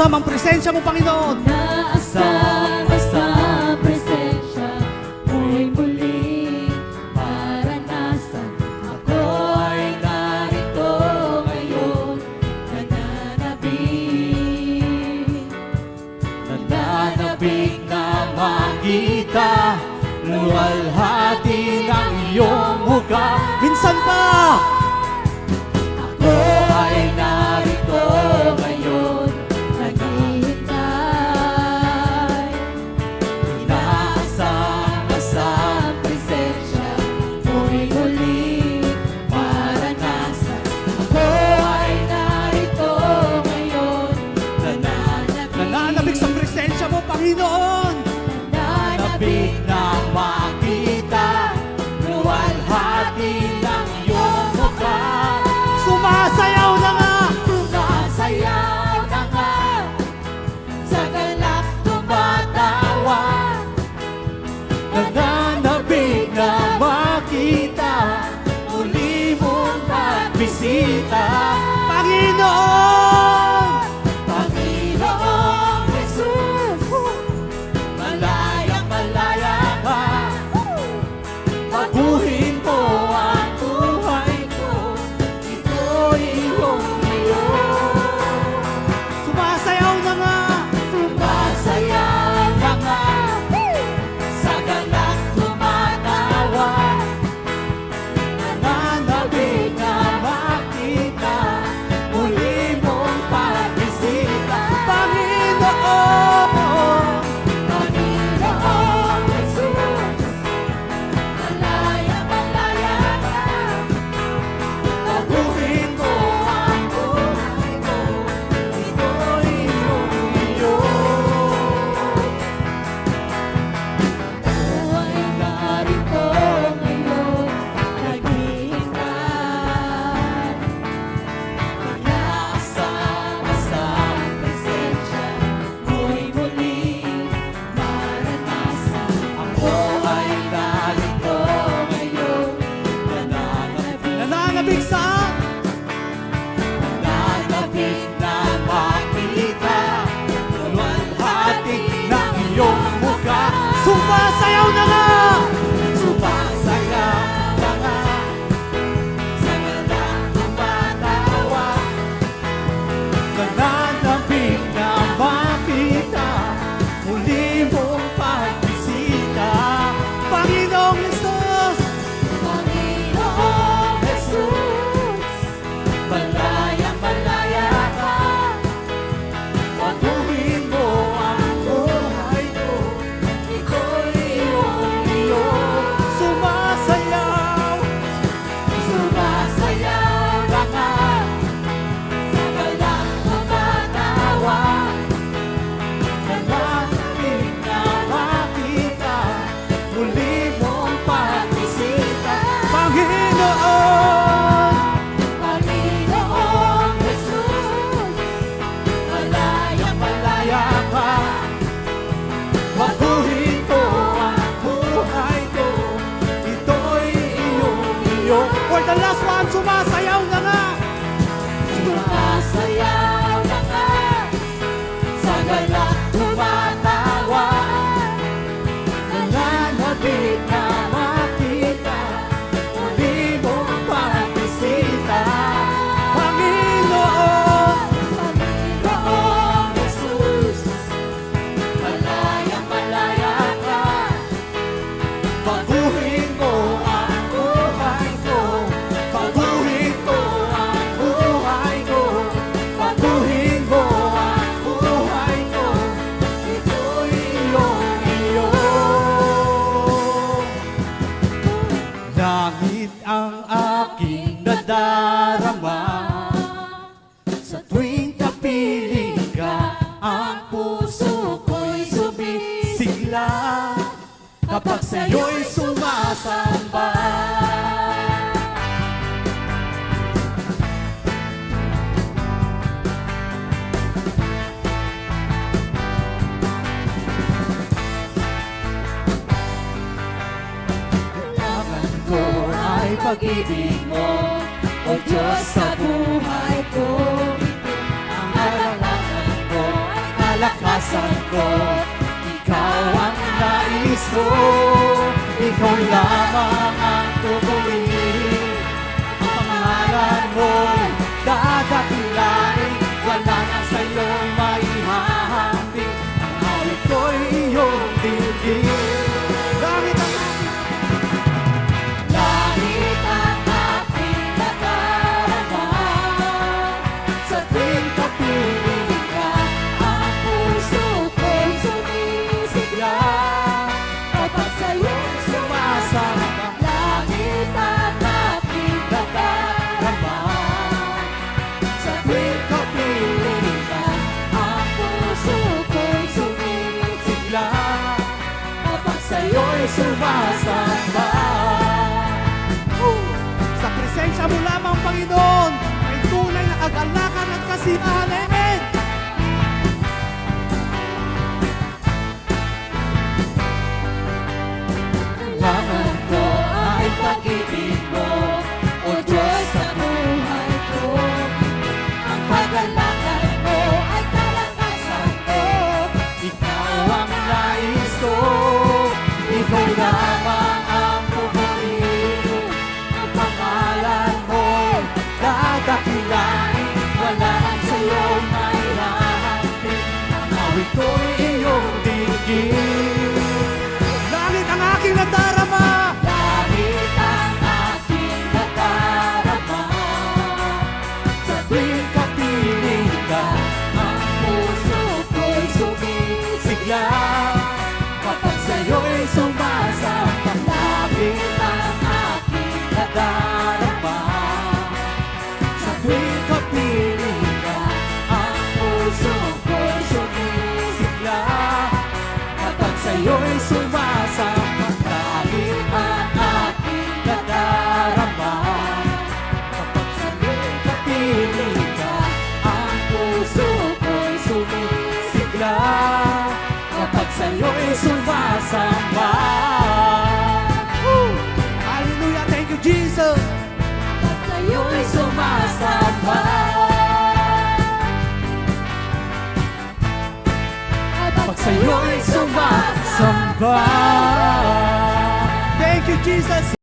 Inaasam ang presensya mo, Panginoon. Inaasam sa presensya mo'y muling maranasan. Ako ay narito ngayon, nananabik na makita luwalhati ng iyong mukha. Minsan pa, Ako ay narito ngayon, naghihintay. Inaasam sa presensya mo'y muling maranasan. Ako ay narito ngayon, nananabik sa presensya mo, Panginoon. nananabik na makita luwalhati ng iyong mukha. Sumasayaw na nga. Sumasayaw na nga, sa galak tumatawa. Nananabik na makita, muli mong pagbisita. Panginoon, Panginoong Jesus, malayang malaya ka. Baguhin mo ang buhay ko, ito'y iyong-iyo. sumasayaw na nga. Sumasayaw na nga, sa galak tumatawa. Nananabik na makita, muli mong pagbisita. Panginoon, Panginoong Jesus, malayang malaya ka. Baguhin mo ang buhay ko, ito'y iyong-iyo. Ako ay narito ngayon, naghihintay. Inaasam sa presensya mo'y muling maranasan. Ako ay narito ngayon, nananabik sa nananabik na makita luwalhati ng iyong mukha. sumasayaw na nga. Sumasayaw na nga, sa galak tumatawa. Nananabik na makita, muli mong pagbisita. Panginoong Jesus, Panginoong Jesus, malayang malaya ka. Baguhin mo ang buhay ko, ito'y iyong-iyo. sumasayaw. Sumasayaw na nga, sa galak tumatawa. Nananabik na makita, muli mong pagbisita. Panginoon, Panginoong Jesus, malayang malaya ka. Baguhin ko ang buhay ko, ito'y iyong-iyo. for the last one, sumasayaw na nga. Sumasayaw na nga, sa galak tumatawa. Nananabik na makita, muli mong pagbisita. Panginoon, Panginoong Jesus, malayang malaya ka. Baguhin mo ang buhay ko, baguhin mo ang buhay ko, baguhin mo ang buhay ko, ito'y iyong-iyo. langit ang aking nadarama. Sa tuwing kapiling ka, ang puso ko'y sumisigla kapag sa'yo'y sumasamba. Kailangan ko ay pag-ibig mo, O Diyos sa buhay ko. Ang alanganan ko kalakasan ko. Ikaw ang nais ko, ikaw lamang ang pupurihin. Ang pangalan mo'y dadakilain, wala na sa'yo'y maihahambing. Ang awit ko'y iyong dinggin. Langit ang Langit ang aking nadarama, sa tuwing kapiling ka, ang puso ko'y sumisigla. Kapag sa'yo'y sumasamba, langit ang aking nadarama, sa tuwing kapiling ka, ang puso ko'y sumisigla. Kapag sa'yo'y sumasamba. Sa presensya mo lamang, Panginoon, may tunay na kagalakan at kasiyahan. Amen! Kailangan ko ay pag-ibig mo, O Diyos sa buhay ko. Ang kagalakan mo ay kalakasan ko. Ikaw ang nais ko, ikaw lamang ang pupurihin. Ang pangalan mo'y dadakilain, wala nang sa'yo'y maihahambing. Ang awit ko'y iyong dinggin. Langit ang aking nadarama. Langit ang aking nadarama, sa tuwing kapiling ka, ang puso ko'y sumisigla. Kapag sa'yo'y sumasamba, langit ang aking nadarama, sa tuwing kapiling ka, ang puso ko'y sumisigla. Kapag sa'yo'y sumasamba, langit ang aking nadarama. Kapag sa'yo'y kapiling ka, ang puso ko'y sumisigla. Kapag sa'yo'y sumasamba. Hallelujah! Thank you, Jesus! Kapag sa'yo'y sumasamba. Kapag sa'yo'y sumasamba. Thank you, Jesus!